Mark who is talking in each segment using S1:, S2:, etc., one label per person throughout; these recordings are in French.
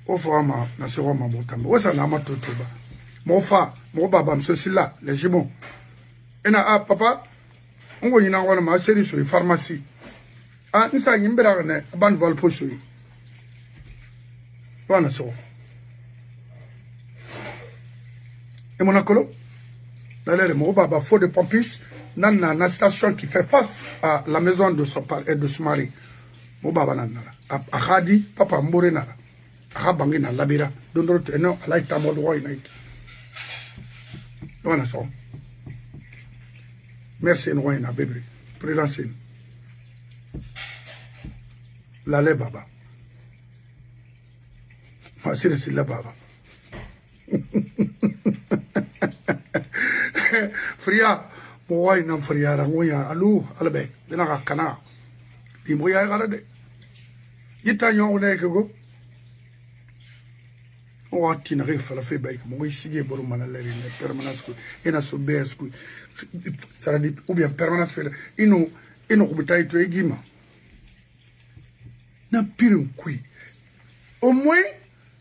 S1: au format national mamutambe wasa na matotuba mo fa mo baba mso sila les jumeaux ena papa ngo yina wana ma seri so pharmacie nsa nyimbira ne ban vol poso yi wana so et mon acolo d'aller mo baba faux de pompis na station qui fait face à la maison de son père et de son mari mo baba nanara akadi papa mbore nara akabangi na labira dondoro teno alaita mo droit inaiki wana so merci Noina bébé prudence lale baba masire sila baba fria boy nam fria rangoya alu albe dina ka kana di moya gara de yita nyon ne ko o tina re fala fe bay mo sige boru mana le ne permanence ko ina so bes ko ça dit ou bien permanence fait ino ko bitay to egima na pirum kui au moins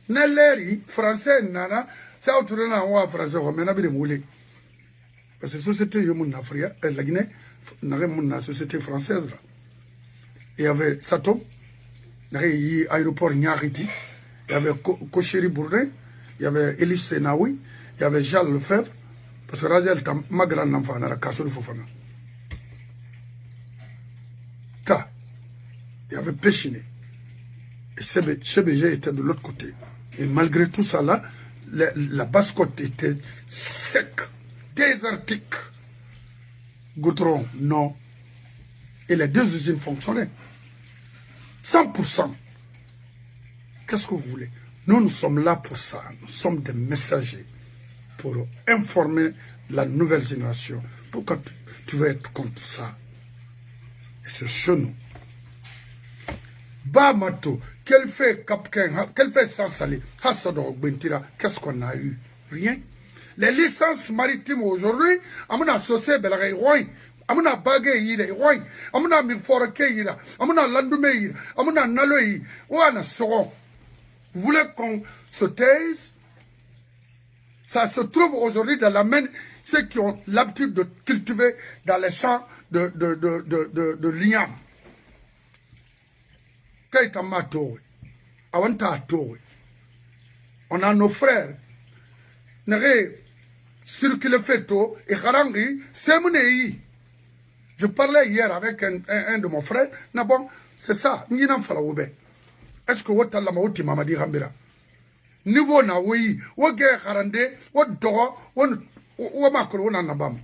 S1: na leri français nana ça autour na wa français ko mena bi de moulé parce que société yo mun Afrique la Guinée na mun société française là il y avait Satom il y avait aéroport Niariti, il y avait Kocheri Bourdin, il y avait Elie Senaoui, il y avait Jal Lefebvre, parce que Razel était ma grande enfant, il y avait Kassou Fofana. Il y avait Péchiné. Et CBG était de l'autre côté. Et malgré tout ça là, la basse côte était sec, désertique. Goudron, non. Et les deux usines fonctionnaient. 100%. Qu'est-ce que vous voulez? Nous sommes là pour ça. Nous sommes des messagers pour informer la nouvelle génération. Pourquoi tu veux être contre ça? Et c'est chez nous. Bamato, quel fait Capcain, quel fait Sansali, qu'est-ce qu'on a eu? Rien. Les licences maritimes aujourd'hui, à mon associé Belgaï Roy, amuna bagay yida roy amuna mi forake yida amuna landume yida amuna nalo yi wana soron. Vous voulez qu'on se taise? Ça se trouve aujourd'hui dans la main ceux qui ont l'habitude de cultiver dans les champs de l'igname. On a nos frères circulent feto et harangi semunei. Je parlais hier avec un de mon frère. Bon, c'est ça. Est-ce que vous avez dit Mamadi Rambira? Niveau na oui, ou guerre harande, ou doro, ou makro na nabam.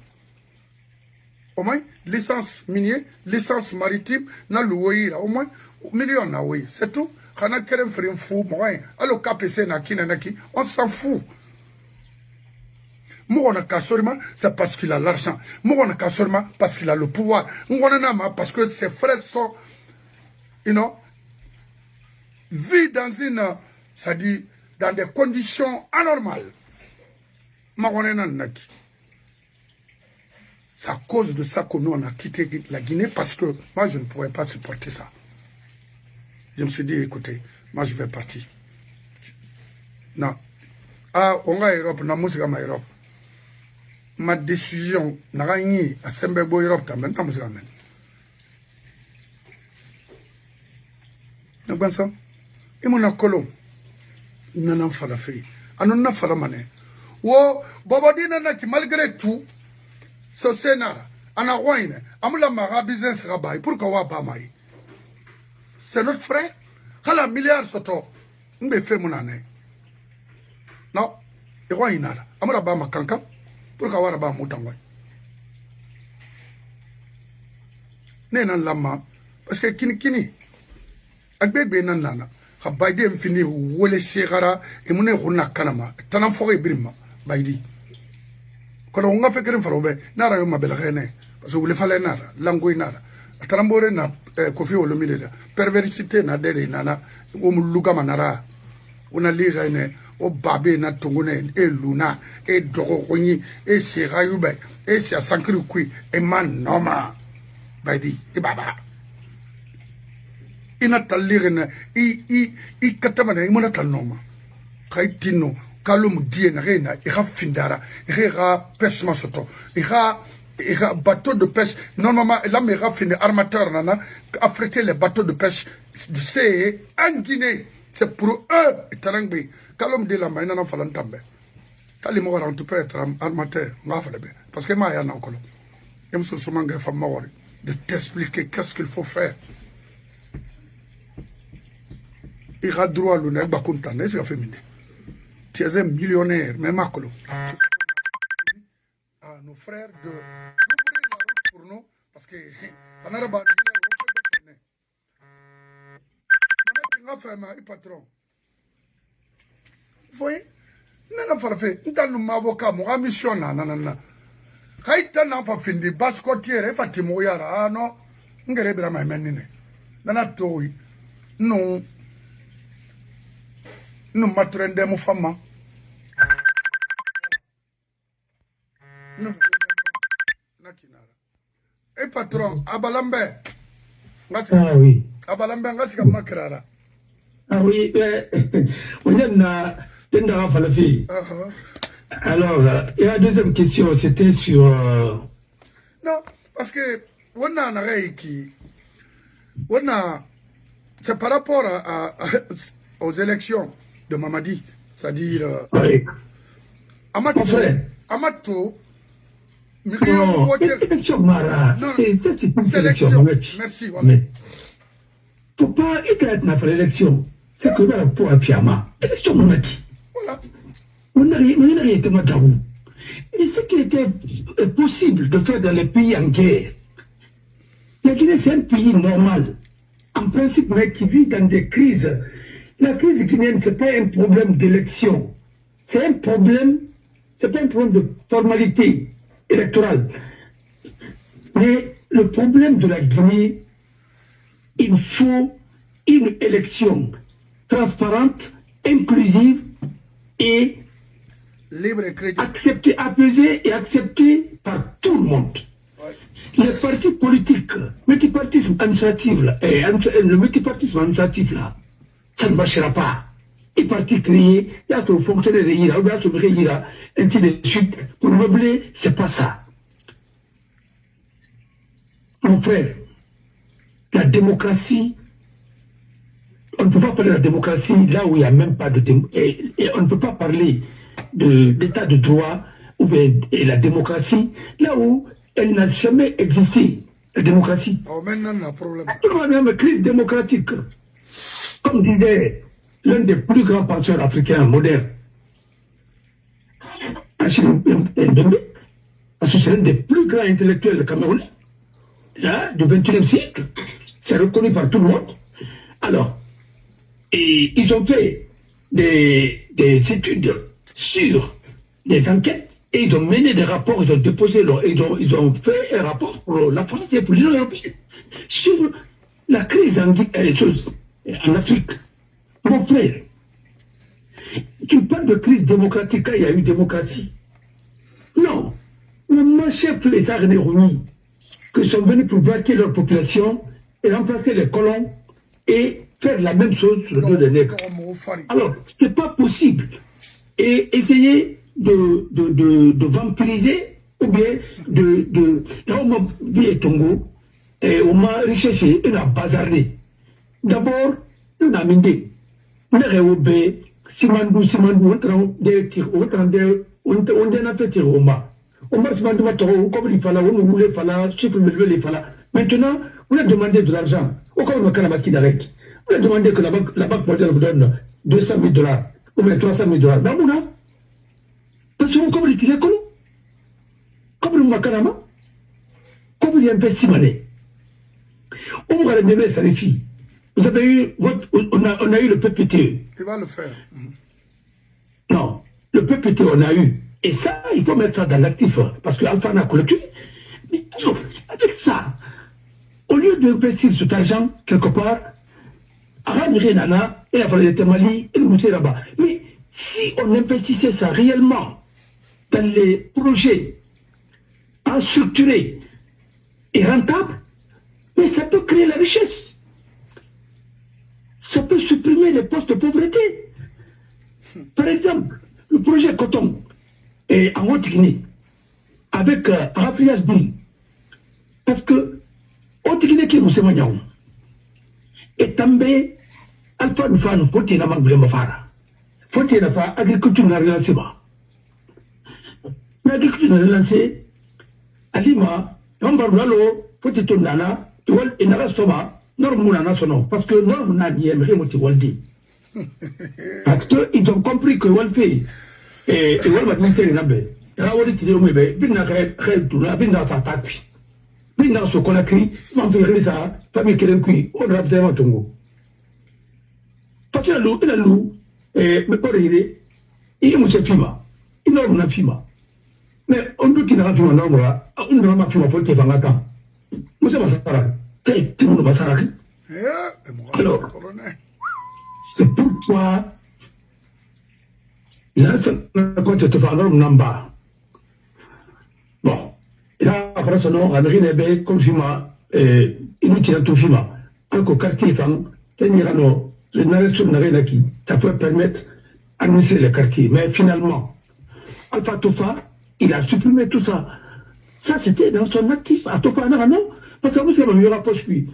S1: Au moins, licence minier, licence maritime, na loué, au moins, million na oui. C'est tout. Kana kerem ferim fou, moi, alors KPC na kinanaki, on s'en fout. Mourona Kassorima, c'est parce qu'il a l'argent. Mourona Kassorima, parce qu'il a le pouvoir. Mourona parce que ses frères sont, vivent dans une, c'est-à-dire, dans des conditions anormales. C'est à cause de ça que nous, on a quitté la Guinée, parce que moi, je ne pouvais pas supporter ça. Je me suis dit, écoutez, moi, je vais partir. Non. On va Europe, on a musique à Europe. Ma décision n'a rien à Sembebo Europe, maintenant, vous savez. Nous avons ça. Et mon accolon, nous n'avons pas la fille. Nous n'avons pas la monnaie. Oh, Bobodi n'a qui, malgré tout, ce scénario, on a rien. Amula Mara business rabai, pourquoi pas maï? C'est notre frère. Hala milliard soto. On fait mon année. Non, et quoi il n'a? Amula Bama Kanka. Pourquoi avoir un mouton? Nénan lama, parce que kini, Agbé nanana, a baïdé fini ou les segara et mon runa kanama, tanan forêt brima, baïdi. Quand on a fait que l'on nara ma belle reine, parce que vous le fallait nara, langue nara, a tarambore na kofi ou le militaire, perversité na dede nana, ou lugama nara, una lirene. O babé na tongone e luna e dorogoni e serayube e sia sankri kui e man noma baidi e baba ina talirena i katamana i mona tal noma Kaitino, Kalum Dien Rena, Ira Findara, Ira pêche masoto, Ira bateau de pêche. Normalement, là, Ira fini armateur, nana, affréter les bateaux de pêche. C'est en Guinée. C'est pour eux, Tarangbi. Kalum de la main, n'en fallant tomber. Kalimora, tu peux être armateur, parce que moi, il y en a encore. Je me suis souvent de t'expliquer qu'est-ce qu'il faut faire. Il y a droit à l'honneur, tu es un millionnaire, mais Makolo. À nos frères de d'ouvrir la route pour nous, parce que on a rabat le patron. Vous voyez? Nana farfe, nous ma avocat, mon mission, nanana. Kaita n'a pas fini, basse côtière, Fatimo Yara, non, Ngerebra ma menine. Nana toi, non, nous matrendez mon femme. Et patron, Abalambe.
S2: Ah oui.
S1: Abalambe, Ngaska Makrara.
S2: Ah oui, on aime la fille. Alors, et la deuxième question, c'était sur...
S1: Non, parce que on a un arrêt qui... C'est par rapport aux élections de Mamadi, c'est-à-dire...
S2: Oui.
S1: Amato...
S2: Non, élection Mara, c'est une élection.
S1: Merci, voilà.
S2: Faut pas être dans l'élection. C'est que là, pour un pyjama. Élection Mamadi.
S1: Voilà.
S2: On n'a rien été Madaou. Et ce qui était possible de faire dans les pays en guerre, la Guinée, c'est un pays normal. En principe, mais qui vit dans des crises. La crise guinéenne, ce n'est pas un problème d'élection. C'est un problème, c'est pas un problème de formalité électorale. Mais le problème de la Guinée, il faut une élection transparente, inclusive et
S1: libre et crédible.
S2: Acceptée, apaisée et acceptée par tout le monde. Ouais. Les partis politiques, multipartisme administratif, là, le multipartisme administratif, là, ça ne marchera pas. Les partis créés, il y a que fonctionner de IRA, il y a que IRA, ainsi de suite. Pour meubler, c'est pas ça. Mon frère, la démocratie, on ne peut pas parler de la démocratie là où il n'y a même pas de démocratie. Et on ne peut pas parler d'état de droit ou bien et la démocratie là où elle n'a jamais existé, la démocratie.
S1: Oh, maintenant, il y a un problème.
S2: On a même crise démocratique. Comme disait l'un des plus grands penseurs africains modernes, Achille Mbembe, parce que c'est l'un des plus grands intellectuels camerounais du XXIe siècle. C'est reconnu par tout le monde. Alors, et ils ont fait des études sur des enquêtes et ils ont mené des rapports, ils ont déposé ils ont fait un rapport pour la France et pour l'Union européenne sur la crise en Afrique. Mon frère, tu parles de crise démocratique quand il y a eu démocratie. Non, mon chef les Arnérouni qui sont venus pour braquer leur population et remplacer les colons et faire la même chose sur le dos des nègres. Alors, ce n'est pas possible. Et essayer de vampiriser ou bien on m'a vu Tongo et on m'a recherché et on a bazarné. D'abord, on a mindé. On a réobé, Simandou, on a fait tirer au mât. On m'a demandé comme il fallait, on voulait fallait, il fallait. Maintenant, on a demandé de l'argent. Au cas où on a calamaqué d'arrêt. On a demandé que la banque mondiale vous donne $200 000 ou bien $300 000. Bamouna. Parce que comme il est comme le Makanama, comme il est investi mané. On va le nommer ça les filles. Vous avez eu, on a eu le PPTE.
S1: Tu vas le faire.
S2: Non, le PPTE on a eu. Et ça, il faut mettre ça dans l'actif, parce que Alpha n'a collecté. Mais avec ça, au lieu d'investir cet argent quelque part, Nana, et après le Mali, et le là-bas. Mais si on investissait ça réellement dans les projets à structurer et rentables, mais ça peut créer la richesse. Ça peut supprimer les postes de pauvreté. Par exemple, le projet Coton et en Haute-Guinée, avec Rafias Bill, parce que Haute-Guinée qui nous témoignons, et tombé, Alpha nous fait nous porter la main de Mafara. Faut qu'il y ait agriculture n'a relancé. L'agriculture n'a relancé, Alima, Nambarlalo, faut que tu nana, tu vois, et Narastoma, Normuna sono, parce que Normuna n'y aimerait moti Waldi. Parce qu'ils ont compris que Walfi et Walma Minter Nabe, Rawali Tidomebe, Bina Reduna, Bina Fatakui, Bina Sokolakri, Manfirisa, famille Kerenkui, on rapidement Tongo. Parce que la loup, mais pas rire, il est fima, il n'a pas fima. Mais on doit qu'il a fima, on n'a pas fima pour te faire un temps. Vous savez, alors, c'est pourquoi là, quand tu te fais un number. Bon, et là, après son nom, Amérique n'est comme fima, inutile tout fima. Alors, quartier, tenir le narration n'a rien acquis. Ça peut permettre d'administrer les quartiers. Mais finalement, Alpha Tofa, il a supprimé tout ça. Ça, c'était dans son actif. À Tofa, non, parce que vous savez, il y aura pas lui.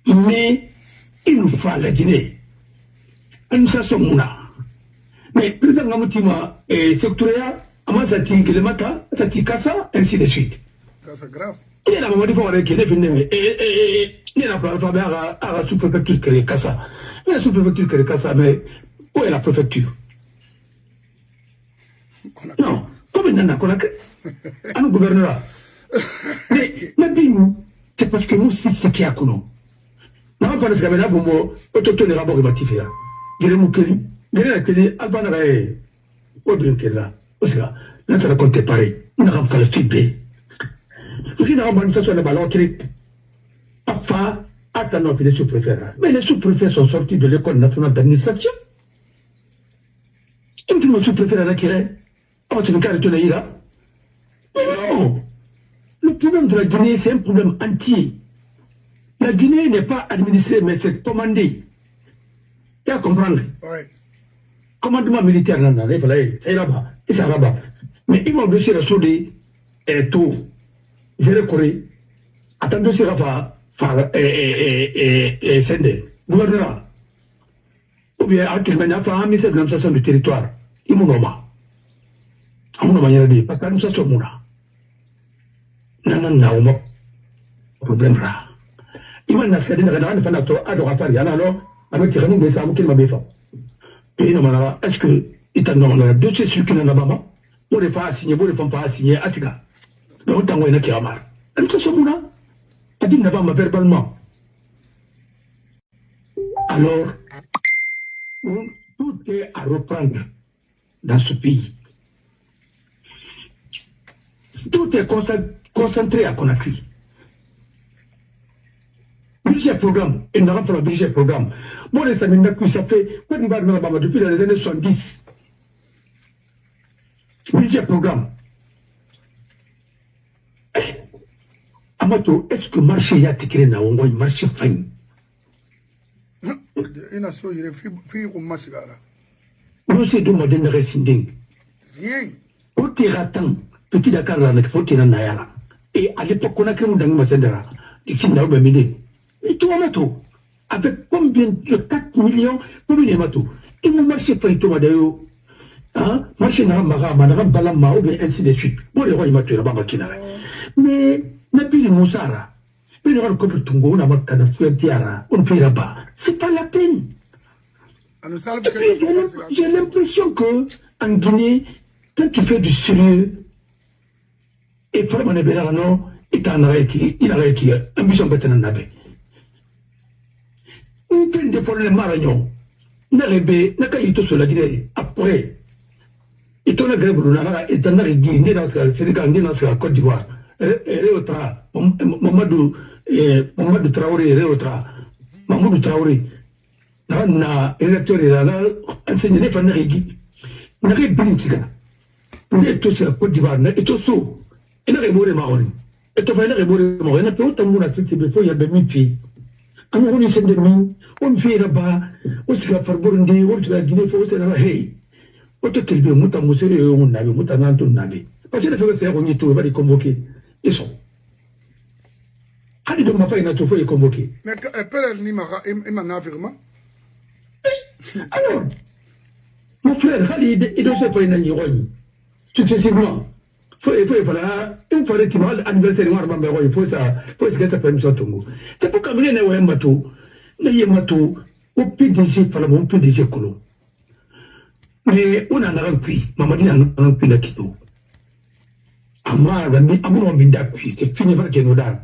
S2: Mais il nous faut la Guinée. Et nous sommes là. Mais président Ngamutima et sectoria, Amazati, Gelemata, Tati Kassa, ainsi de suite.
S1: Ça, c'est grave.
S2: Il y a la maman qui est venue et il y a l'alphabet à la sous-préfecture qui est Kassa. La sous-préfecture qui est Kassa, mais où est la préfecture? Non, comme il n'y en a qu'on a que. À nos gouverneurs. Mais dis-nous, c'est parce que nous, c'est ce qui est à nous. Nous avons parlé de ce qu'il y a pour autotone rapport ématif. Il y a des Keli, il y a des Albanara et Odrinkela. Là, ça raconte pareil. Nous n'avons pas le flipper. Vous n'avez pas manifesté le ballon qui enfin attendant que les sous-préfets. Mais les sous-préfets sont sortis de l'école nationale d'administration. Tout le sous-préfet à la Kiré. Oh, tu me carres de là. Non. Le problème de la Guinée, c'est un problème entier. La Guinée n'est pas administrée, mais c'est commandé. Tu vas comprendre?
S1: Oui.
S2: Commandement militaire, non, c'est là-bas. Et c'est là-bas. Mais ils vont dossier la soudée et tout. J'ai recouru. Attendez, c'est Rafa, et Sende, gouverneur. Ou bien, actuellement, il y a un ministère de l'administration du territoire. Il m'en a. Il m'en a dit, parce que l'administration m'en a. Non, non, problème là. Il m'a dit, il y a un fanato, il y a alors, avec les gens qui savent qu'il m'a fait. Et non, est-ce que, il t'a demandé un dossier sur qui n'en a pas? Vous ne pas signer, vous ne pas signer, Atiga. Mais on t'a envoyé un kiramar. L'administration m'en a. Adim n'a pas ma verbalement. Alors, tout est à reprendre dans ce pays. Tout est concentré à Conakry. Budget programme, et n'a pas le budget programme. Moi, les amis, ça fait, depuis les années 70. Budget programme. Amato, est-ce que marché y a tiqué na on voit marché fin?
S1: Il a so il fait au mascara.
S2: Nous c'est de modèle rescinding.
S1: Rien.
S2: Au terratin, petit Dakar là, faut qu'il en aille là. Et à l'époque, on a créé un masendera. Ici, n'a pas mis. Et tout Amato, avec combien de 4 millions, combien de Amato? Et vous marchez pas tout Madayo. Hein? Marché n'a pas madame Balama ou bien ainsi de suite. Bon, les rois, il m'a tué là-bas, mais Nabil Moussara, c'est pas la peine. J'ai l'impression que en Guinée, quand tu fais du sérieux, et vraiment non, il a qui ambition bête n'en avait. On fait des fois les maragnon, n'arrêtez, n'a qu'à y tout sur la Guinée, après. Et ton agrégé, et t'en as dit, dans la Côte d'Ivoire. Réotra, Mamadou Traoré, Réotra, Mamadou Traoré, na électeur et là, enseigné les fannes régi. N'a rien de n'est tout ça, Côte d'Ivoire, et tout ça, et n'a rien de marron. Et tu fais un remoré marron, et tout le monde a fait, il y a des filles. on est demi, on fait là-bas, on se fait faire Burundi, on se fait Guinée, on se fait hey. On te dit, Mouta Moussé, on a vu, Mouta Nanton Nabi. Parce que le fait que c'est on y est tout, on va les convoquer. Ils sont. Allez, donc ma femme, il a tout fait convoquer.
S1: Mais Père Nimara, il m'en a vraiment.
S2: Alors, mon frère, il doit se faire une année, successivement. Il faut voilà, il fallait qu'il m'aille anniversaire moi mais il faut ça que ça permet ça tout. C'est pour comme rien ouais matou. Ne matou au PDG fala mon PDG kolo. Mais on a un puits, mamadi un puits la kito. Ama gami amu mbinda puits, c'est fini va que nous dan.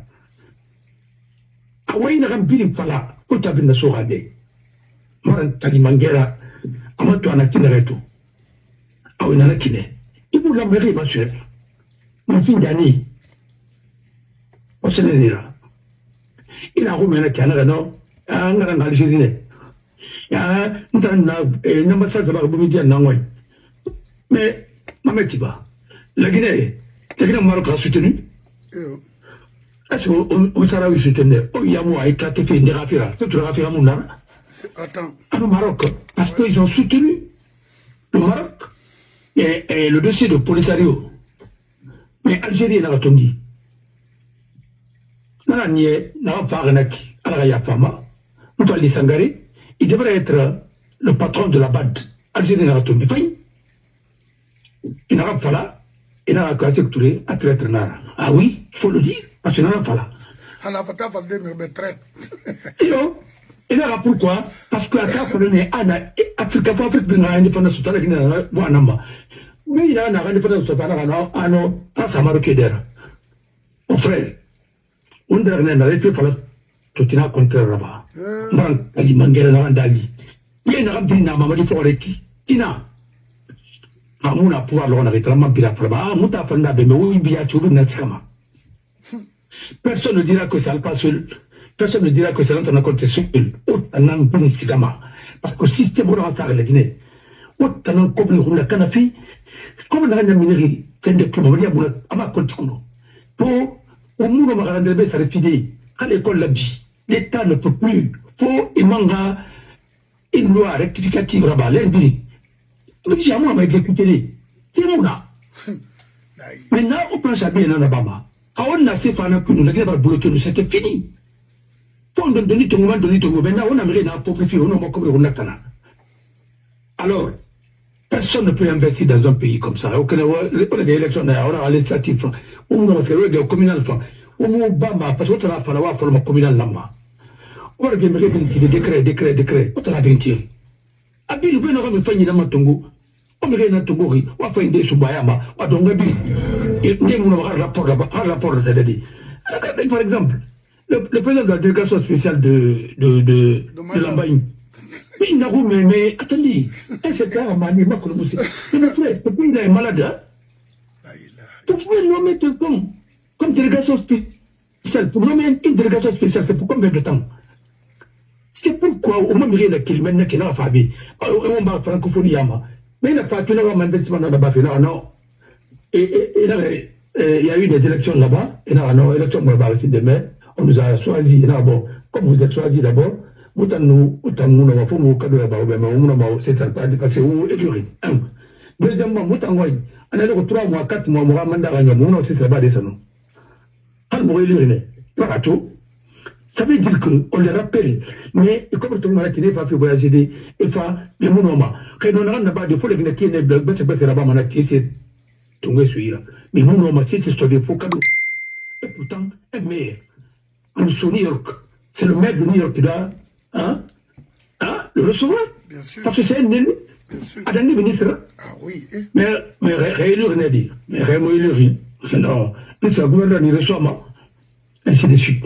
S2: Awai na gambiri fala, ko tabina so gade. Maran tali mangera amatu anatina reto. Awai na kine. Ibu la mairie ma chère. Ma fille d'année, on se le dira. Il a remis un canard, non? Un grand Algérien. Il y a un ambassade de Boumidi en Nangoy. Mais, ma métiba, la Guinée, le Maroc a soutenu. Est-ce qu'on s'est soutenu? Oh, il y a moi éclaté, fait une rafira. C'est tout rafira mon âme.
S1: Attends.
S2: Au Maroc, parce qu'ils ont soutenu le Maroc et le dossier de Polisario. Mais Algérie n'a pas dit. N'a pas Renaki, Alaya Fama, Moutali Sangari, il devrait être le patron de la BAD. Algérie n'a pas dit. Il n'a pas là, il n'a pas sectouré à traître Nara. Ah oui, il faut le dire, parce qu'il n'a pas là.
S1: On a fait un falde de me traite.
S2: Et là, pourquoi? Parce que la carte de Afrique, Afrique de l'indépendance de la Guinée, mais il a un indépendance de la Guinée, ça m'a requédère. Mon frère, on n'arrête pas de tout il a contraire là-bas. Man, il mangera la Randali. Il y a une rabbine, Mamadi Foreki. Tina. Amouna pouvoir l'on arrête la mambila Fraba. Ah, Mouta Fanda, mais oui, bien, tu veux Natskama. Personne ne dira que ça ne passe seul. Personne ne dira que c'est l'entendre contre seul. Autant n'en Sikama. Parce que le système de la Guinée, autant n'en comme la Canafi, comme la minerie, c'est de plus, on va dire, à ma continue. Pour, au monde, on va rendre ça refidé. À l'école, la vie, l'État ne peut plus. Faut, il manque une loi rectificative là-bas, l'Esbiri. Mais j'ai à moi, exécuter. C'est mon là. Maintenant, on pense à bien en Alabama. Quand on a ces femmes que nous, la guerre va bloquer nous, c'était fini. Faut donner ton moment, donner ton moment. Maintenant, on a mis un pauvre fille, on a comme on a cana. Alors, personne ne peut investir dans un pays comme ça. On a des élections, on a législatif, on a des communales, on a Obama, parce qu'on a fallu pour le communal là-bas. On a des décrets, on a des tirs. Abi, nous avons fait une matongo. On a fait une togori, on a fait une désubayama, on a donc abi. Et nous avons un rapport là-bas, un rapport de CDD. Par exemple, le président de la délégation spéciale de l'Ambaï. Mais il n'a pas mais attendez, c'est un mani, ma colomoussi. Mais mon frère, le pays est malade, hein? Vous pouvez nous mettre comme délégation spéciale. Pour nommer une délégation spéciale, c'est pour combien de temps? C'est pourquoi, au moment où il y a qu'il mène, qu'il n'a pas fait, on va francophonie, mais il n'a pas fait un mandement là-bas, non. Et il y a eu des élections là-bas, et non, élections là-bas aussi demain, on nous a choisi, bon, comme vous êtes choisi d'abord, vous avez fait un cadeau là-bas, c'est ça, parce que vous êtes deuxièmement, vous avez fait 3 mois, 4 mois, vous avez fait un mandat, c'est là-bas, des anneaux. Alors, vous avez fait tout. Ça veut dire qu'on les rappelle, mais comme tout le monde qui n'est pas fait voyager, il faut des monuments. Quand on a pas de folie qui n'est pas c'est là-bas, on a qui s'est tombé sur là. Mais monuments, c'est histoire de faux cadeaux. Et pourtant, un maire, en New York, c'est le maire de New York qui doit le recevoir.
S1: Bien sûr.
S2: Parce que c'est un élu. À un ministre.
S1: Ah oui.
S2: Mais réélire, rien à dire. Mais réélire, non. Nous sommes gouverneurs, nous reçoivons. Ainsi de suite.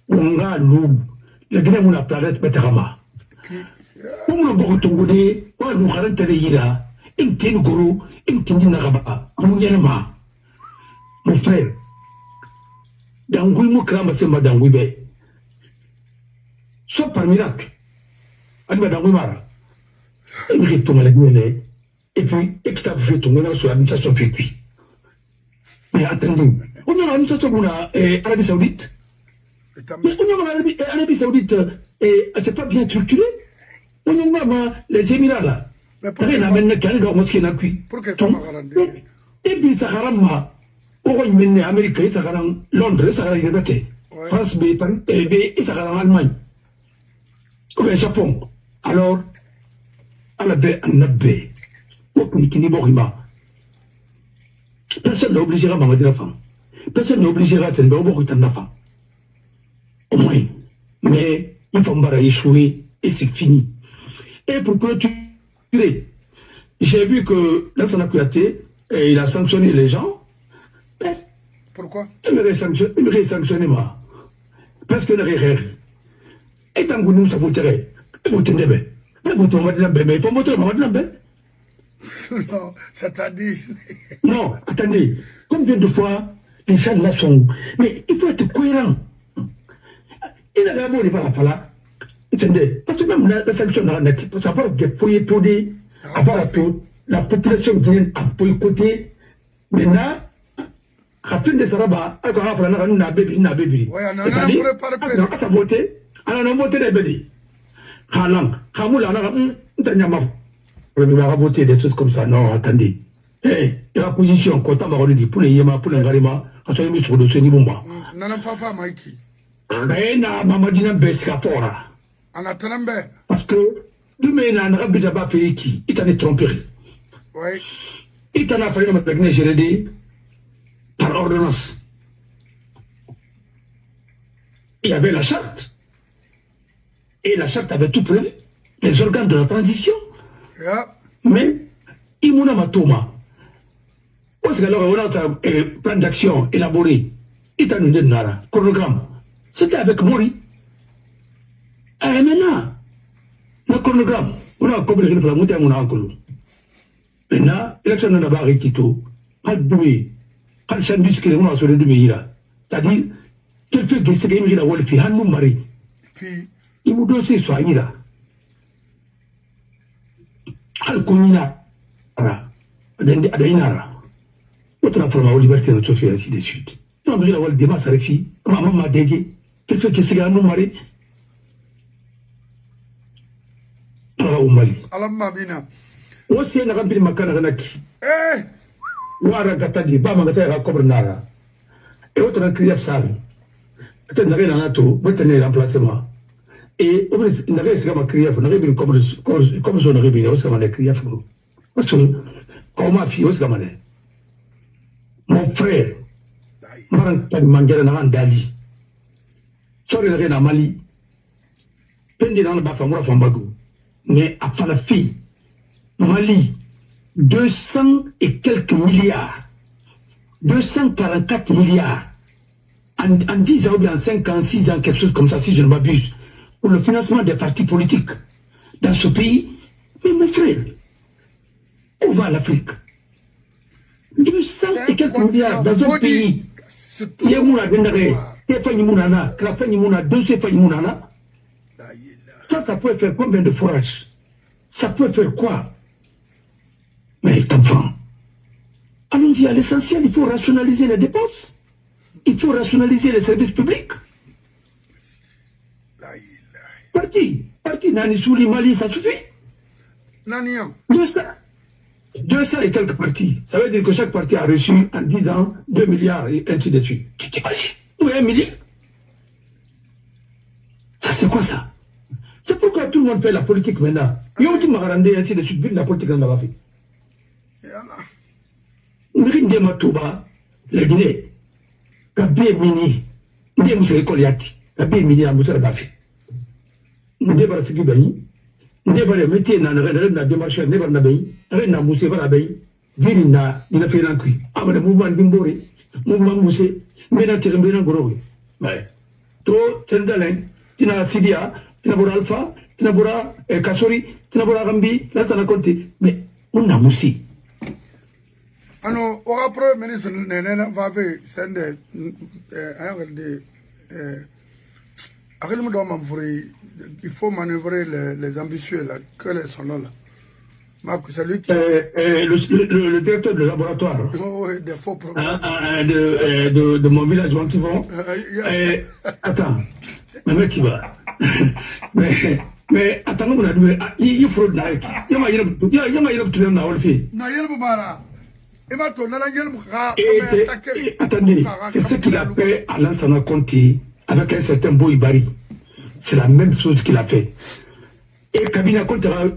S2: On a l'eau, la Guinée, on a planète Betarama. On a beaucoup de monde, on a l'eau, on a l'eau, une telle gourou, une telle naraba, mon yanama. Mon frère, dans Guimou Krama, c'est Madame Wibé. Soit par miracle, à Madame Wimara. Et me retourne à la Guinée, et puis, et que ça fait tomber sur l'administration vécue. Mais attendez, on a l'administration de l'Arabie Saoudite. Mais on a l'Arabie Saoudite, Et c'est pas bien structuré. On a les Émirats là.
S1: Mais pour
S2: Rien à mener qu'à l'heure mosquée n'a cuit.
S1: Pour que ça m'arrange.
S2: Et puis Sahara ma. Au mène Amérique, Sahara Londres, Sahara Liberté. France, Paris, et Sahara Allemagne. Ou le Japon. Alors, à la baie, à la baie. Personne n'obligera à manger la femme. Personne n'obligera à se faire beaucoup de femme. Au moins. Mais il faut échouer et c'est fini. Et pour clôturer, j'ai vu que Lansana Kouyaté, il a sanctionné les gens.
S1: Pourquoi?
S2: Il me sanctionné moi. Parce que le rire. Et tant que nous ça voterait, vous tenez bien. Vous tenez bien, mais il faut montrer Mamadou Lambe.
S1: Non, ça t'a dit.
S2: Non, attendez. Combien de fois les gens là sont. Mais il faut être cohérent. Il n'a pas de parapala. Parce que même la sanction n'a pas de savoir que pour la population vient à boycotter. Maintenant, rapide de Saraba, à quoi on a bébé, n'a bébé.
S1: Oui, on a
S2: voté. Alors, on a voté les bébés. Halang, Hamoula, on a voté des choses comme ça. Non, attendez. La position, quand on m'a dit pour les Yéma, pour les Garima, on s'est mis sur le dossier niveau.
S1: Nana Fafa Maïki.
S2: Na Mamadina Beskapora.
S1: En attendant,
S2: parce que demain, on a rabbi d'abord fait qui? Il t'en est trompé.
S1: Oui.
S2: Il t'en a fait un technicien géré par ordonnance. Il y avait la charte. Et la charte avait tout prévu. Les organes de la transition.
S1: Yeah.
S2: Mais, il m'a matoma. Parce que alors, on a un plan d'action élaboré. Il t'en a donné un chronogramme. C'était avec Mori. Et maintenant, le chronogramme, on a compris que nous avons monté à mon encolo. Maintenant, l'élection n'a pas arrêté tout. Al-Doumé, Al-Sandus qui est mon assuré de Meira. C'est-à-dire, quel fait que c'est qu'il y a un fi, Hanou Mari.
S1: Puis,
S2: il vous dossier soit là. Al-Koumina, Adainara. Notre forme à liberté de Sofia, ainsi de suite. On a besoin d'avoir le débat, ça réfie. Maman m'a dédié. Quel fait que c'est qu'il Mari. Au Mali.
S1: Alamabina.
S2: Aussi, on a rempli ma canaraki.
S1: Eh!
S2: Ouara Gatadi, Bamagata, à Cobrenara. Et autre un crier sale. Peut-être n'avait un ato, vous tenez l'emplacement. Et on avait ce qu'on a crié, on avait une comme son arrivée, on a crié. Parce que, comme ma fille, on a mon frère, Maran Mangera Dali. Sorry, rien à Mali. Pendi dans le Bafamura Fambago. Mais à la fille, Mali, 200 et quelques milliards, 244 milliards, en 10 ans ou bien en 5 ans, 6 ans, quelque chose comme ça, si je ne m'abuse, pour le financement des partis politiques dans ce pays. Mais mon frère, où va l'Afrique? 200 et quelques milliards dans un pays. Il y a Mouna Bendare, Stéphane Mounana, Krafani Mouna, 2 Stéphane Mounana. Ça peut faire combien de forages? Ça peut faire quoi? Mais enfant, allons-y à l'essentiel, il faut rationaliser les dépenses. Il faut rationaliser les services publics. Parti, Nani Souli Mali, ça suffit. 200 et quelques partis. Ça veut dire que chaque parti a reçu en 10 ans 2 milliards et ainsi de suite. Tu t'imagines? Où est 1 milliard? Ça c'est quoi ça? C'est pourquoi tout le monde fait la politique maintenant. Il y a aussi Magarandé ainsi de suite, la politique dans la vie. Ndé Matouba, les Guinées, Kabé Mini, Ndé Moussé Koliati, Kabé Mini à Moussé Bafi. Ndé Barasiki Bani, Ndé Baré métier dans la démarche, Ndé Barnabé, Rena Moussé Barabé, Virina, il a fait l'encui. Avant le mouvement Bimbori, mouvement Moussé, Ména Térémbéna Goro. Mais, toi, Tendalen, Tina Sidia, Tinabura Alpha, Tinabura Kasori, Tinabura Rambi, là ça l'a compté. Mais on a Moussi.
S1: Alors, au rapport, le ministre Néné va faire il faut manœuvrer les ambitieux là, que les sont là. C'est lui qui.
S2: Le directeur de laboratoire.
S1: Oui, des faux programmes.
S2: De mon village où ils vont. Attends, mais mec, il va. mais attends, il faut là. Il m'a dit na Wolfi.
S1: Na yelbu bara. Ema to na yelbu ka.
S2: Attendez, c'est ce qu'il a fait à Lansana Conti avec un certain Boïbari. C'est la même chose qu'il a fait. Et Kabila Conti a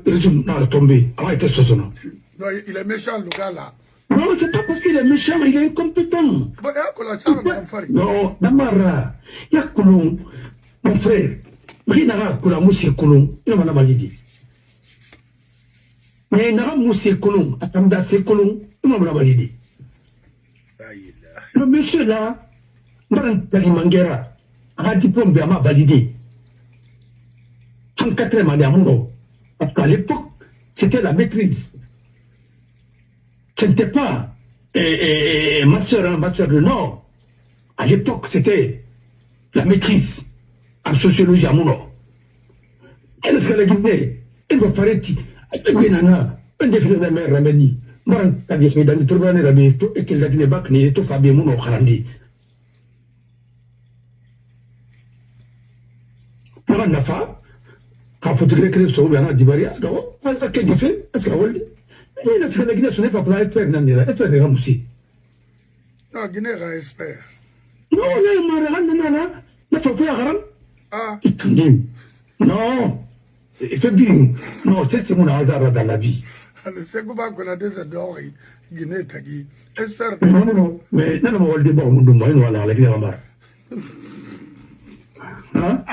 S2: tombé. A été sosono.
S1: Non, il est méchant le gars là.
S2: Non, c'est pas parce qu'il est méchant, il est incompétent. Non, Namara, Yakulung, mon frère, Rinara Kuramusi Kulung, il m'a validé. Mais Nara Moussi Kulung, Atamda Sekulung, il m'a validé. Le monsieur là, Maran Kalimangera, a un diplôme de m'a validé. En 4e année à Mouno. Parce qu'à l'époque, c'était la maîtrise. Ce n'était pas master de Nord. À l'époque, c'était la maîtrise en sociologie à Mouno. Et le la Guinée, il va faire un défi de la mer Ramani. Maran Kalimangera, dans le tournoi Ramani, et que la Guinée Bakni, tout Fabien Mouno Kharandi. Maran Nafa, quand faut te créer sur le Dibaria, non, ça qu'est différent, est-ce que vous voulez? Et la Guinée, ce n'est pas pour la espère, non, espère de Ramoussi.
S1: Non, Guinée, espère.
S2: Non, la faut faire Haram.
S1: Ah.
S2: Non, c'est bien. Non, c'est mon hasard dans la vie.
S1: C'est comme ça qu'on a des adorts, Guinée, Tagi. Espère.
S2: Non, mais non, on va le débat, on va le voir, la Guinée, Ramar. Hein?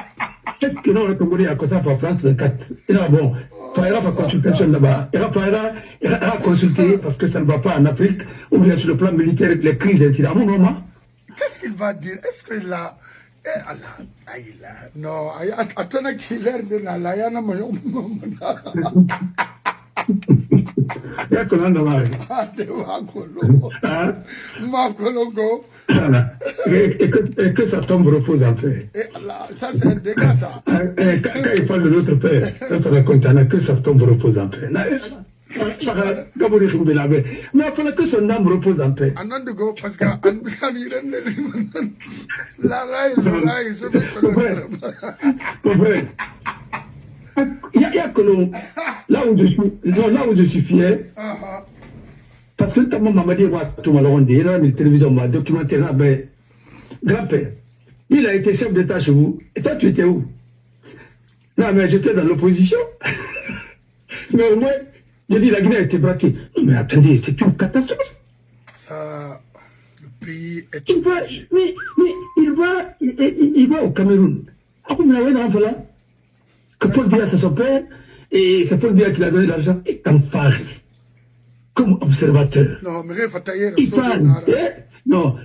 S2: Qu'est-ce que nous avons à cause de la France, le 4? Et là, bon, il y aura pas consultation là-bas. Il y aura consulter parce que ça ne va pas en Afrique, ou bien sur le plan militaire, les crises, etc.
S1: Qu'est-ce qu'il va dire? Est-ce qu'il a. Non, attends qu'il a l'air de la
S2: Il y a qu'on a marre. Et que sa tombe repose en paix.
S1: Ça, c'est un dégât, ça.
S2: Quand il parle de notre père, ça raconte que sa tombe repose en paix. Mais il fallait que son âme repose en paix.
S1: Parce que la raille, se fait
S2: il y a que l'on, là où je suis fier, parce que ta maman m'a dit, tout malheureux, il y a une télévision, m'a documentaire, ben, grand-père, il a été chef d'État chez vous, et toi tu étais où? Non, mais j'étais dans l'opposition. Mais au moins, j'ai dit la Guinée a été braquée. Non, mais attendez, c'est une catastrophe.
S1: Ça, le pays est...
S2: Mais il va au Cameroun. Après, il a un là. Que Paul Biya, c'est son père, et c'est Paul Biya qui l'a donné l'argent, et en parle, comme observateur.
S1: Non, mais il faut tailler.
S2: Il parle, non.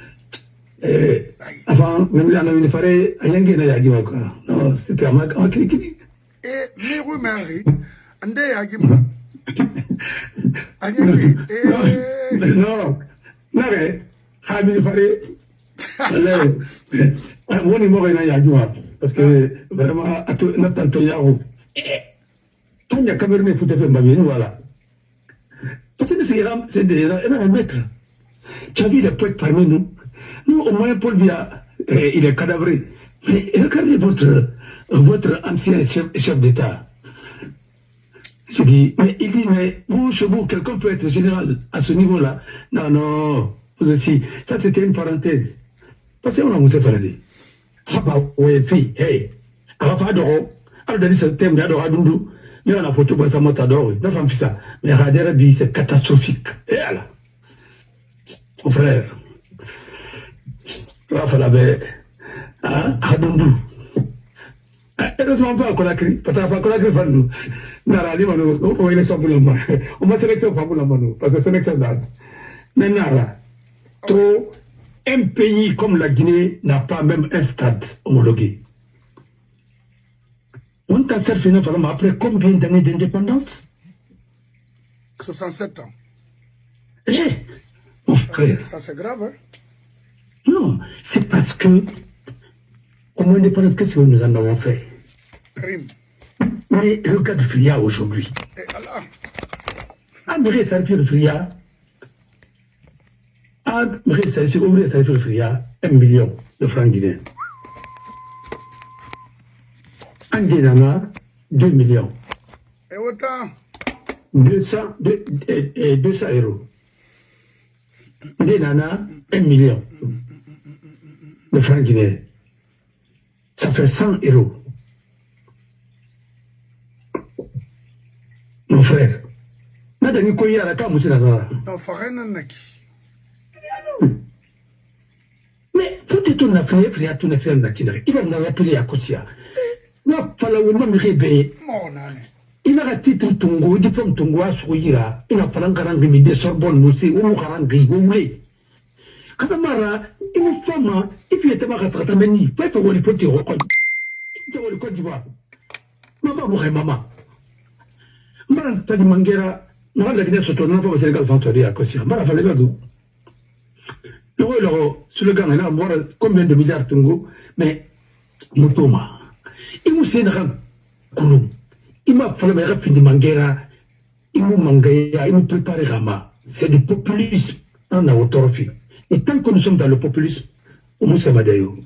S2: Avant, même là, on a fait un yangé na yagima, quoi. Non, c'était un cri.
S1: Et, mais oui, Marie, ande yagima. Anyangé,
S2: non, mais, Hamid Faré, mon numéro est na yagima. Parce que vraiment, notre Yahoo, quand il y a Cameroun, il faut te faire babiner, voilà. Parce que c'est déjà un maître. Tu as vu les poètes parmi nous. Nous, au moins, Paul Biya, il est cadavré. Mais regardez votre ancien chef d'État. Je dis, mais il dit, mais vous, chez vous, quelqu'un peut être général à ce niveau-là. Non, vous aussi. Ça, c'était une parenthèse. Parce qu'on a Moussa Faradé. Saba wefi hey afa doro aldani septembre ya doro dundu il y a la photo de sa moto doro la femme fait ça mais radera bi c'est catastrophique et là mon frère Rafa labe adundu heureusement pas qu'on a crié parce qu'on a crié nous nara li mano on est sur le monde on m'a sélectionné pour le monde parce que sélection là mais nara to un pays comme la Guinée n'a pas même un stade homologué. On t'a servi après combien d'années d'indépendance?
S1: 67 ans.
S2: Eh, mon frère.
S1: Ça c'est grave, hein?
S2: Non, c'est parce que, au moins, qu'est-ce que nous en avons fait?
S1: Crime.
S2: Mais regarde Fria aujourd'hui.
S1: Et Allah.
S2: André Sarfir le Fria. André Sarfir le Fria, 1 million de francs guinéens. Andenana, 2 millions.
S1: Et autant
S2: 200 euros. Andenana, 1 million de francs guinéens. Ça fait 100 euros. Mon frère. Nadani koya la kamu sinazara.
S1: non farena naki.
S2: Mais faut être ton affaire, frère, ton affaire natinari. Il va nous appeler à Kotia. Non, pas là où on me réveille.
S1: Mon nane.
S2: Il a un titre Tongo, diplôme Tongo à Souira. Il a fallu un garangi de Sorbonne, Moussi, ou Mokarangi, ou Moulé. Katamara, il me femme, et puis il était marre à Tratameni. Pas pour le petit rocon. Il était le Côte d'Ivoire. Maman, maman. Maman, t'as dit Mangera. Non, la Guinée se tourne pas au Sénégal, Fantoria, à Kosia. Maman, fallait pas d'où. Le sur le gang, il a combien de milliards Tongo, mais Mutoma. Il m'a fait un Koulou. Il m'a fallu me rappeler de Mangera. Il m'a mangaya, il m'a préparé Rama. C'est du populisme en autorophie. Et tant que nous sommes dans le populisme, on s'est madayo.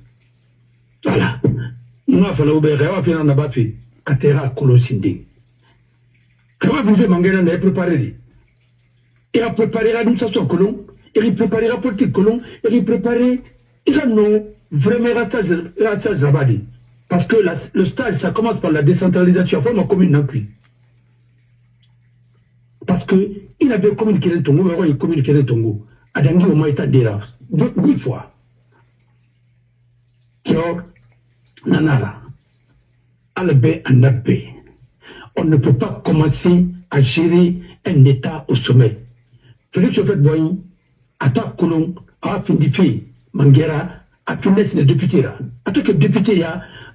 S2: Voilà. Il m'a fallu obéir à faire un abafi. Katera Kolosindi. Comment vous faites Mangera n'a préparé? Il a préparé l'administration colon, il a préparé la politique colon, il a préparé, il a non, vraiment la stage Zabadi. Parce que le stage, ça commence par la décentralisation, il faut une commune non plus. Parce qu'il a bien communiqué le Tongo, mais il communiqué le Tongo. Adangi au moins état d'erreur. 10 fois. Kior, Nanara, Albe Anabé. On ne peut pas commencer à gérer un État au sommet. Félix Houphouët-Boigny, Atta Kolon, a fini Mangera, a fini les députés là. En tant que député,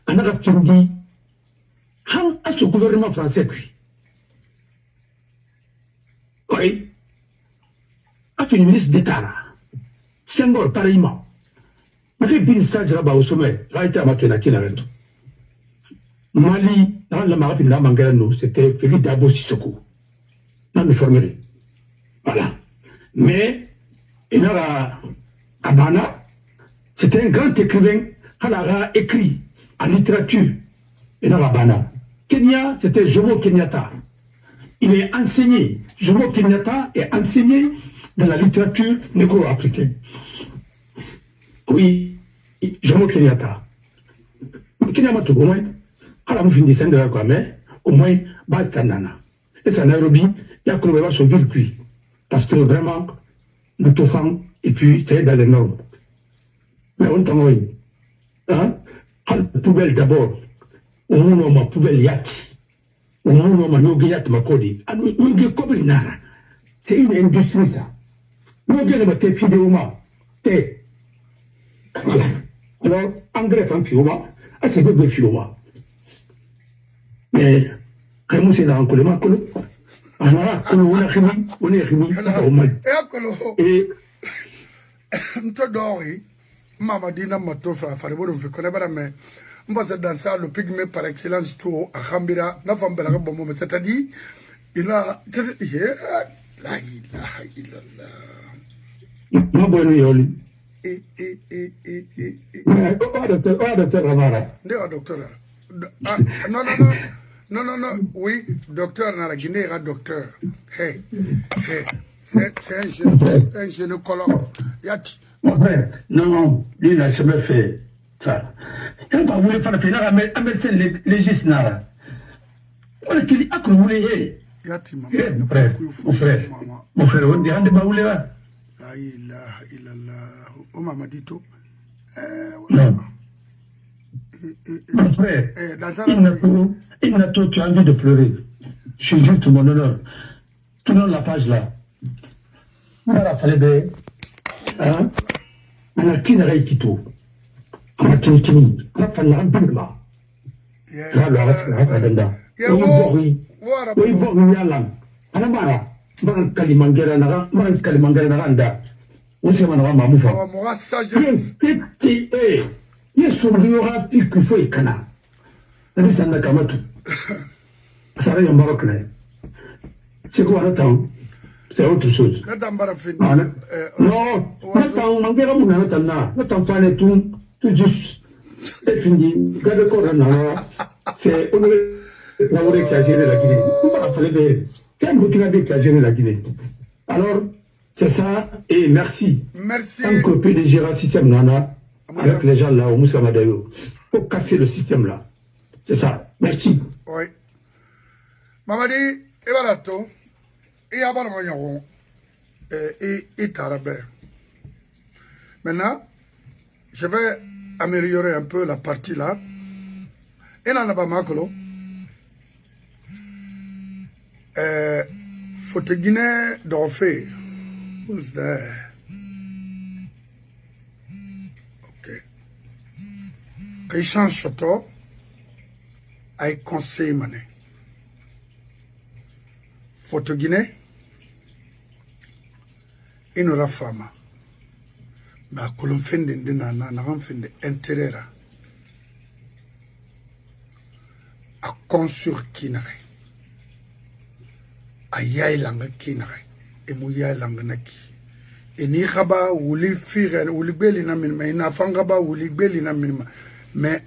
S2: on a fini. Han à ce gouvernement français, oui. A fini ministre d'État là. Senghor, pareillement. Mais il y a un stage là-bas au sommet. Là, il était à Makena, qui n'a rien. Mali, dans la Marafine, là, Mangera, c'était Félix Dabo Sissoko. Non, mais formé. Voilà. Mais, il a Abana, c'était un grand écrivain, il a écrit en littérature. Il a Abana. Kenya, c'était Jomo Kenyatta. Il est enseigné. Jomo Kenyatta est enseigné dans la littérature négro-africaine. Oui, Jomo Kenyatta. Kenyatta, au moins, à la fin de la quoi, mais au moins, Baltanana. Et c'est à Nairobi, il y a qu'on va sauver le puits. Parce que vraiment, nous touchons, et puis c'est dans les normes. Mais on t'en voit. Hein? La poubelle d'abord. Au moment où ma poubelle yati. Au moment où ma yat makodi. C'est une industrie, ça. Nous avons des vidéos. Voilà. Alors, engrais en fioma, c'est de fioma. Mais, quand nous sommes dans le collement, alors, on est remis au mal.
S1: Et Ntodori, Mama Dina Matofa, Fariboro, vous connaissez pas, mais on va se danser le pygmée par excellence tout à Khambira, la femme belle, c'est-à-dire, il a. La ilaha illallah.
S2: Ma bonne yoli.
S1: Docteur Ramara. Docteur. Non, oui, docteur dans la Guinée, il docteur. Hey, c'est un gynécologue.
S2: Non, lui n'a jamais fait ça. Il n'a pas voulu faire un médecin légiste. Mon frère, on dirait de Baoulera.
S1: La ilaha illallah. Oh, maman dit tout.
S2: Non. Mon frère, il n'a pas tu as envie de pleurer. Je suis juste mon honneur. Tout le monde la page là. On a fallu bien. Hein? On a qui n'a pas été tout. On a qui on a fallu un peu de là. Là, le reste, on a benda. Oui, bon, yalang. On a marre. Man Kalimangera Nara, Man Kalimangera Naranda. On sait maintenant Mamoufa. Il y aura plus qu'il faut y cana. Ça n'a qu'à mettre. Ça va y en Maroc. C'est quoi attends? C'est autre chose. Non, attends, Mangera Mouna, attends, pas les tout juste. C'est fini. Gardez quoi, C'est Honoré Traoré qui a géré la Guinée. C'est un Burkinabé qui a géré la Guinée. Alors, c'est ça, et merci.
S1: Merci.
S2: Tant que PDG gérer le système Nana, avec les gens là, au Moussa Madayo, pour casser le système là. C'est ça. Merci.
S1: Oui. Mamadi, et voilà tout. Et à Barmagnon, et Tarabé. Maintenant, je vais améliorer un peu la partie là. Et là, là-bas, Makolo. Faut te Guinée d'Orphée. Who's there? Ok. Qu'il change surtout, à conseil mané. Faut te Guinée. Il n'aura femme. Mais à Colomfende, n'a fait intérêt à construire Kinare. A yailanga Kinare. Et mou yailanga naki. Et ni khaba wuli fire wuli beli na minima. Et na fangaba wuli beli na minima. Mais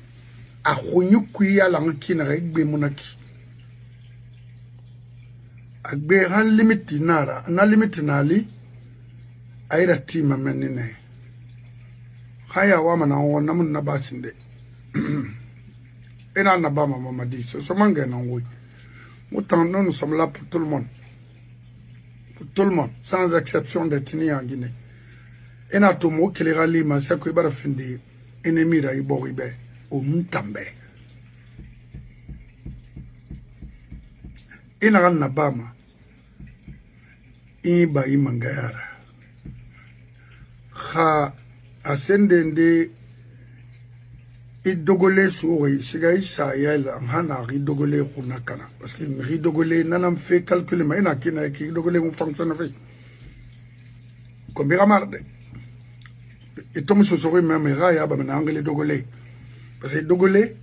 S1: a khonyu kuya langa Kinare gbe munaki. A gbe han limiti nara. Na limiti nali. Aira tima menine. Haya wama na on namun na basinde. Et là, Nabama m'a dit, c'est ce mangue, non, oui. Autant nous sommes là pour tout le monde. Pour tout le monde, sans exception d'ethnie en Guinée. Et là, tout le monde qui les rallie, mais c'est que il fin de ennemi à Iboribe, au Muntambe. Et là, Nabama, Iba Imangayara. Ha, ascendende. Et dogolé souris, c'est que ça y est, on a ridogolé runakana. Parce que ridogolé, n'en fait calculer, mais il y a qui dogolé on fonctionne fait. Comme il a marre. Et Tom se sourit même, il y a un anglais dogolé. Parce que dogolé,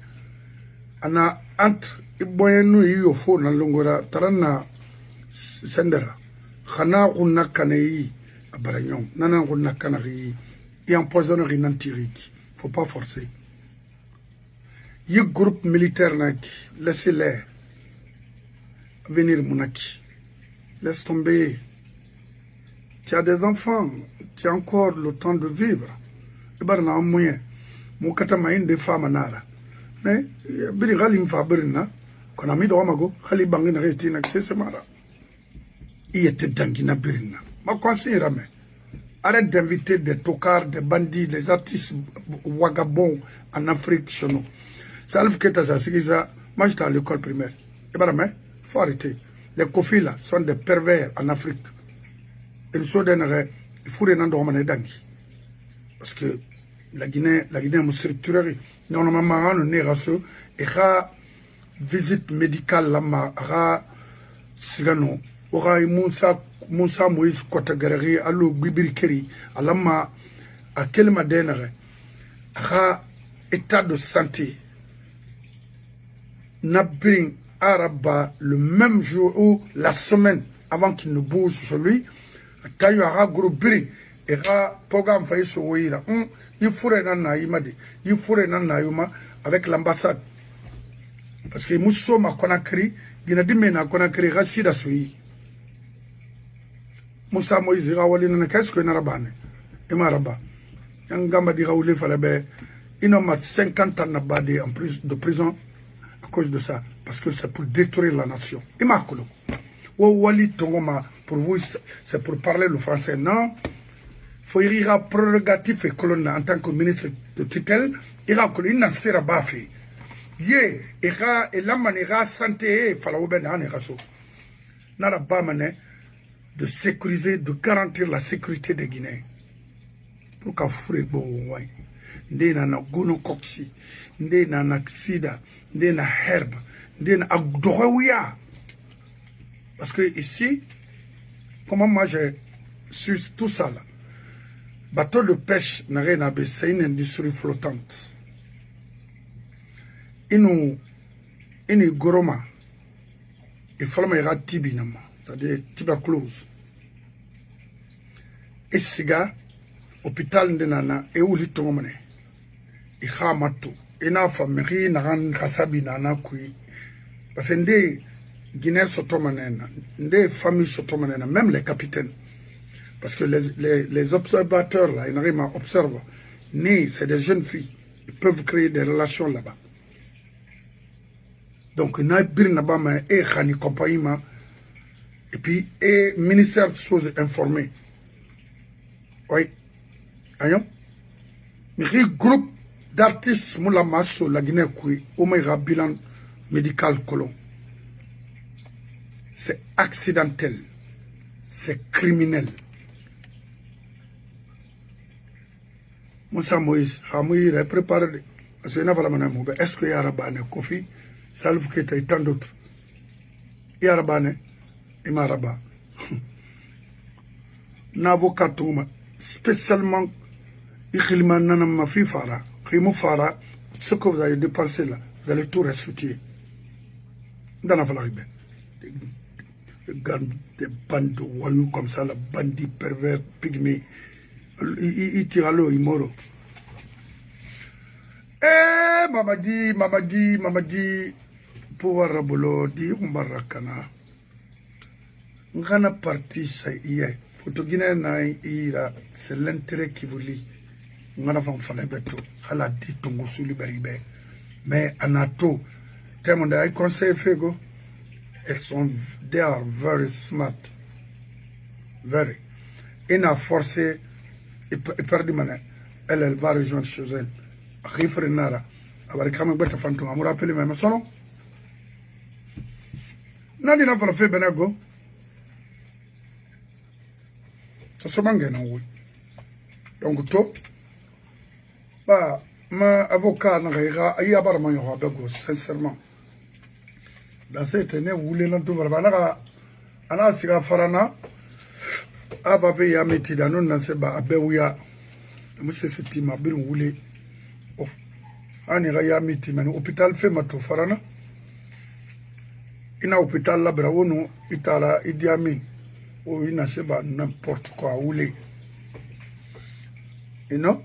S1: on a entre, et boyen nous, il y a faux, dans l'ongora, tarana, sendera. Khana runakana yi, à Baragnon, nana runakana yi, et empoisonnerie nantirik. Faut pas forcer. Il y a un groupe militaire, laissez-les venir, Mounaki. Laisse tomber. Tu as des enfants, tu as encore le temps de vivre. Il y a un moyen. Mon katama une des femmes nara. Mais, il y a un galim fabrina. Qu'on a mis de Ramago, Khali Bangin Restina, c'est mara. Il était d'Angina Birina. Ma conseil, Ramé. Arrête d'inviter des tocards, des bandits, des artistes wagabons en Afrique chez nous. Salve Keta, c'est ça. Moi, j'étais à l'école primaire. Et bien, il faut arrêter. Les kofis là sont des pervers en Afrique. Ils sont des il faut les noms d'Angi. Parce que la Guinée est structurée. Normalement, on est rasseux. Et la visite médicale là, Sigano, aura Moussa Moïse Kotagarari, Allo Bibirikeri, Alama, à quel madènere, à état de santé. Nabring Araba le même jour ou la semaine avant qu'il ne bouge sur lui, quand il y aura gros biri, et ra programme failli sur Ouira, il faudrait naïmadi, il faudrait naïma avec l'ambassade. Parce que Mousso ma Conakry, il a dit mena Conakry, Rassida Soui. Moussa Moïse Rawalina, qu'est-ce que Narabane? Et Maraba. Yangamba di Raoulé Falabé, il a 50 ans en plus de prison. À cause de ça, parce que c'est pour détruire la nation. Et Makolo, Wali Tongoma, pour vous, c'est pour parler le français. Non, il faut y avoir prérogatif et colonne en tant que ministre de tutelle. Il y a que l'on sera baffé. Yé, et la manière santé, il faut bien en eraso. N'a pas mané de sécuriser, de garantir la sécurité des Guinéens. Pour qu'à fourer bon, ouais. Ndé na gonocoxy, ndé na sida, ndé na herbe, ndé na agdorawia. Parce que ici, comment moi je suis tout ça là. Bateau de pêche n'a rien à baisser, c'est une industrie flottante. Inu goroma, il faut me tibinama, c'est-à-dire tuberculose. Et siga, hôpital de nana, et où l'itongomane. Ihamatu, ina famiri nagan kasabi nana kui parce que ndé Guinée sotomanena ndé famille sotomanena même les capitaines parce que les observateurs là ils observent ni c'est des jeunes filles ils peuvent créer des relations là-bas donc na bir na ba ma e khani compagnie ma et puis et ministère de choses informées oui ayon mi groupe d'artistes moula masso la Guinée kui o may bilan médical colon c'est accidentel c'est criminel Moussa Moïse Hamoui préparé parce que n'a pas la manam est-ce que yarabane Kofi Salif Keita et tant d'autres yarabane imaraba n'avocat spécialement Ikhilman nanam ma fi fara Fara, ce que vous avez dépensé là, vous allez tout restituer. Dans la Falaribe. Des bandes de voyous comme ça, la bandit pervers, pygmée. Il tire à l'eau, il mort. Eh, Mamadi, pouvoir rabolo, di umbarakana. Ngana parti ça y est. Photo Guinée na ira, c'est l'intérêt qui vous lie. Ngana fam fala beto hala di tongo sulu baribe mais anato temonde ay conseil fego they are very smart very ina forcé et perdu mané elle va rejoindre chez elle khifre nara abari kam beta fanto amou rappelé même solo nani na fala fe benego to so mangena oui donc to bah, ma avocat n'a pas yabar ma yoha bego sincèrement dans cette année où les lantou varba ana siga farana ava ve ya meti danon na seba abewuya monsieur setima bir wule of ani ga ya meti man hôpital fe mato farana ina hôpital la brawono itala Idi Amin o ina seba n'importe quoi wule you know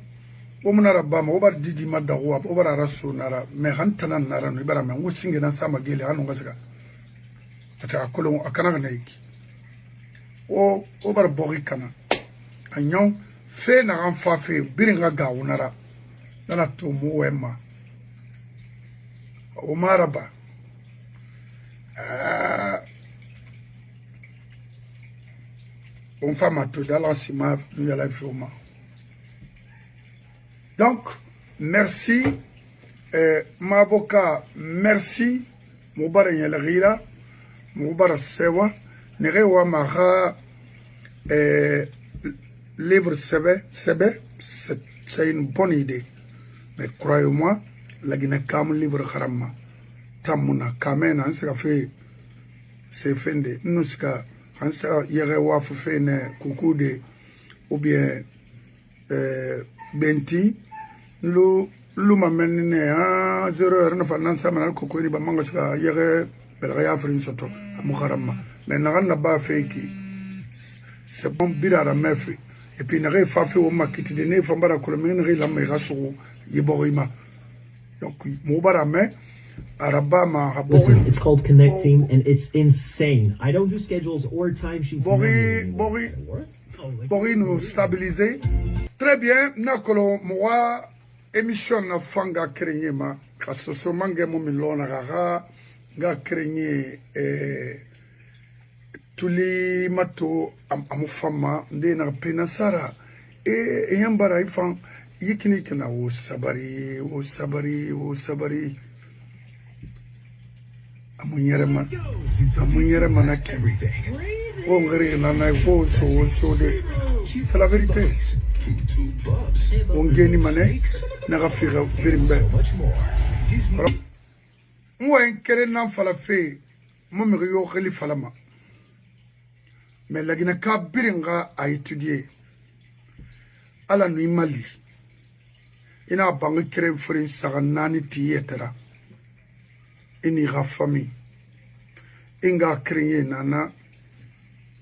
S1: Omunara bama obar didi madawa obar araso nara me hantana nara no ibara me wusinge na sama gele anu ngasaka ata akolo akana na iki o obar bogi kana anyon fe na ranfa fe biringa gawo nara nana to mu wema o maraba on fama to dala sima nu yala fioma. Donc, merci, mon avocat, merci, Moubara Nyelrira, Moubara Sewa, Nerewa Maha, livre Sebe, c'est une bonne idée. Mais croyez-moi, la Guinée Kam livre Harama, Tamuna, Kamen, Hanska fait, c'est fende, Nuska, Hanska Yerewa Fufene, Kukude, ou bien, Benti, Luma menine a 0 fa nan sama ko ko ni ba manga ska yere belga ya frin soto muharama mais na ba feki c'est bon birara mefi et puis na fa fe o makiti de ne fa bara ko men ri la me rasu yiborima donc mo bara me araba ma
S3: listen, it's called connecting and it's insane. I don't do schedules or timesheets.
S1: Bori nous stabiliser très bien nakolo moi émission na fanga krenye ma kasoso mange mo milona gaga ga krenye tuli mato amufama ndena penasara yambara ifan yikini kana wo sabari amunyere mana everything on ngari na na wo so de c'est la vérité. On gagne mané, n'a pas fait virimbe. Moi, un kere n'en fala fait, moi me rio khali falama. Mais la Guinée ka biringa a étudié. À la nuit Mali, il a bangi kere frin saganani tiyetera. Inira famille. Inga créé nana,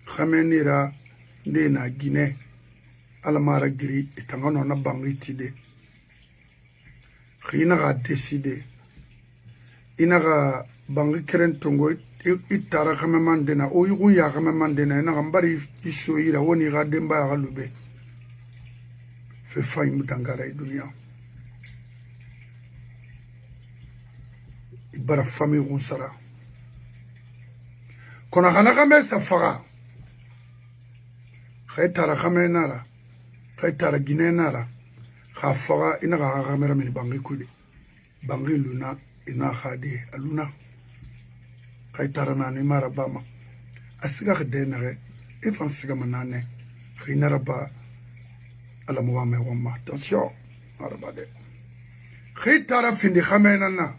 S1: khamenira de na Guinée. Alamara giri itangano na bangi tide khina ga décider ina ga bangi keren tongo itara kama mandena o yugo ya kama mandena ina gambari iso ira woni ga demba ga lube fe fay mudangara dunia ibara fami unsara kona kana kame safaga khaytara kame nara khaytara gine nara khafaga ina ga kamera min bangi kudi bangi luna ina khadi aluna khaytara na ni mara bama asiga khdenere ifan siga manane khinara ba ala muwame wama attention arabade khaytara findi khamena na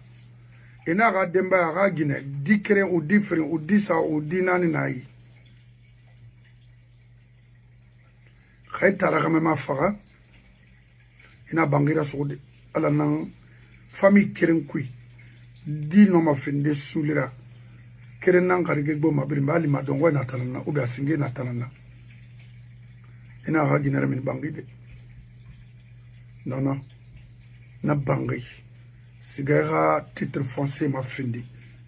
S1: ina ga demba ga gine dikre ou different ou disa ou dinani nayi khaytara kame ma faga ina bangira sodi ala nan famille keren kui di no ma finde sulira keren nan garige gbo ma birimba ali ma dongo na tanana o ba singe na tanana ina ga ginara min bangide non na bangi sigara titre foncier ma findi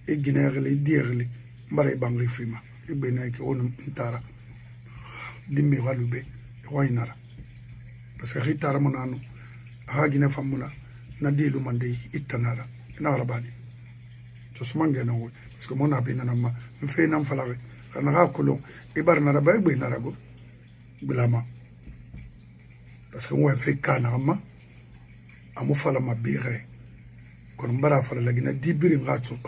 S1: e ginere dirli mbare bangi fima e bena ki on ntara dimmi walube wainara parce que ritara monanu ha gine famuna na dilu mande itanara na rabadi to sumange na wo parce que mona bina na ma mfe na mfalare kana ga kulo e bar na rabay be na rago bilama parce que mo fe kana ma amu fala ma bire kon mbara fala la gina dibiri ngatso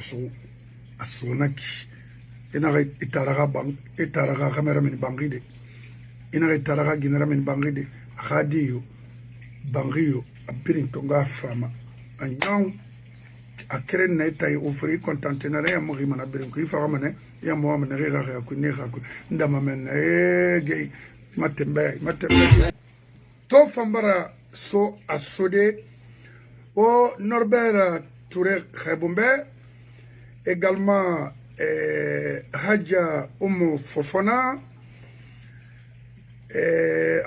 S1: aso naki ina ga itara bang itara ga kamera min bangide ina ga itara ga ginera min bangide khadiyo bangiyo abirin tonga fama anyong akeren na tay ofri contentenere ya mogi mana birin ko ifa gamane ya mo amane rega ga ku ne ga ku ndama men gay matembe to fambara so asode au Norbert Touré Kheboumbe, également Hadja Oumou Fofona,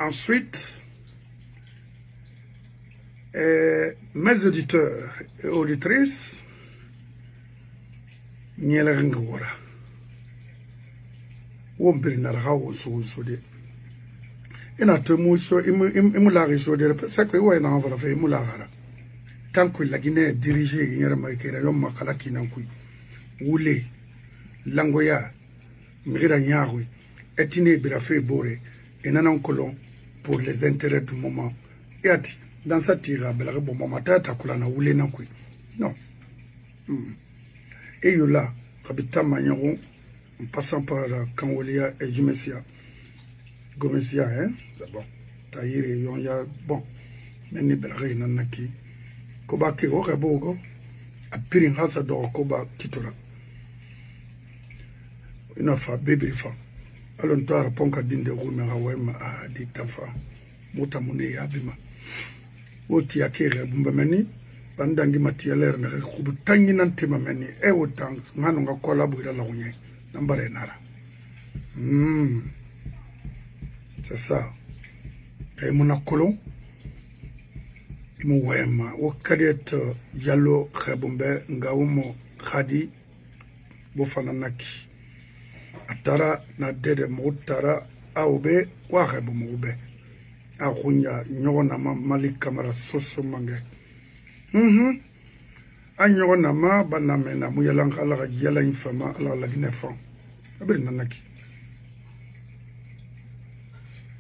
S1: ensuite mes auditeurs et auditrices, Niela Ngawara, Wombiri Narao Sousode. Ina temu so imulari so de c'est que ouais na va faire imulagara tant que la Guinée dirigée yera maikera yom makala kinankui wule langoya mira nyawi etine birafe bore enanan kolon pour les intérêts du moment et ati dans sa tira bela bon moment tata kulana wule nankui non et yola kabita manyaron en passant par Kanwolia et Jumesia Gomesia, hein, d'abord. Taïre, yon ya, bon. Meni belare nanaki. Koba ke o rebogo. A pirin hasa do koba kitora. Ina fa baby fa. Alon tara ponka dinde rume rawema a di tafa. Mota mune ya bima. Oti ya kere bumba meni. Bandangi matialer na kubu tangi nantema meni. E wotang ngano nga kolabu ila la unye. Nambare nara. C'est ça. Et mon colon, il m'a ouema. Au cadet Yalo Khebumbe, Ngaumo Khadi, Bofananaki. Atara na dede Moutara, Aobe, Warebumube. Arunya, Nyoronama, Malik Kamara, Soso Mange. Anyoronama, Banamena, Mouyalanka, la Yala Infama, la Guinefan. Abrinanaki.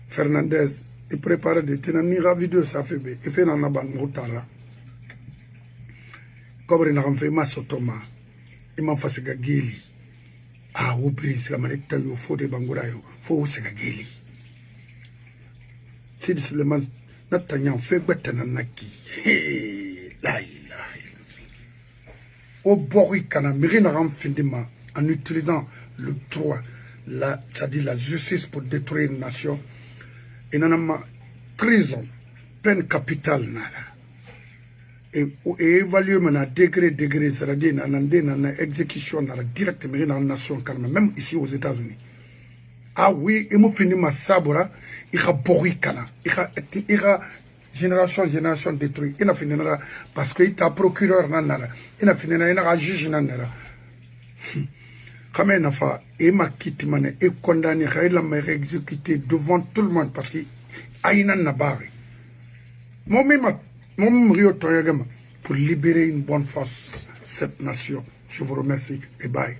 S1: Fernandez, il prépare des tenamira vidéo ça fait bien. Il fait dans la bande moutara. Comme il a fait ma sotoma, il m'a fait gageli. Ah, au prince, la manette yo faut de bangourayo, faut se gageli. Si le man n'attendant fait betananaki. La au bori kana mirina ram findima en utilisant le droit, c'est-à-dire la justice pour détruire une nation. Il y a une prison, peine capitale. Et évaluer maintenant degré, c'est-à-dire une exécution directement dans la nation, même ici aux États-Unis. Ah oui, il m'a fini ma sabra, il a borri kana, il a génération détruite. Il a fini parce que il t'a procureur nanara. Il a fini il a juge nanara. Quand même nafa et ma quitte mané et condamné il a exécuté devant tout le monde parce que aïna nabari. Mon rio toyagama pour libérer une bonne force cette nation. Je vous remercie et bye.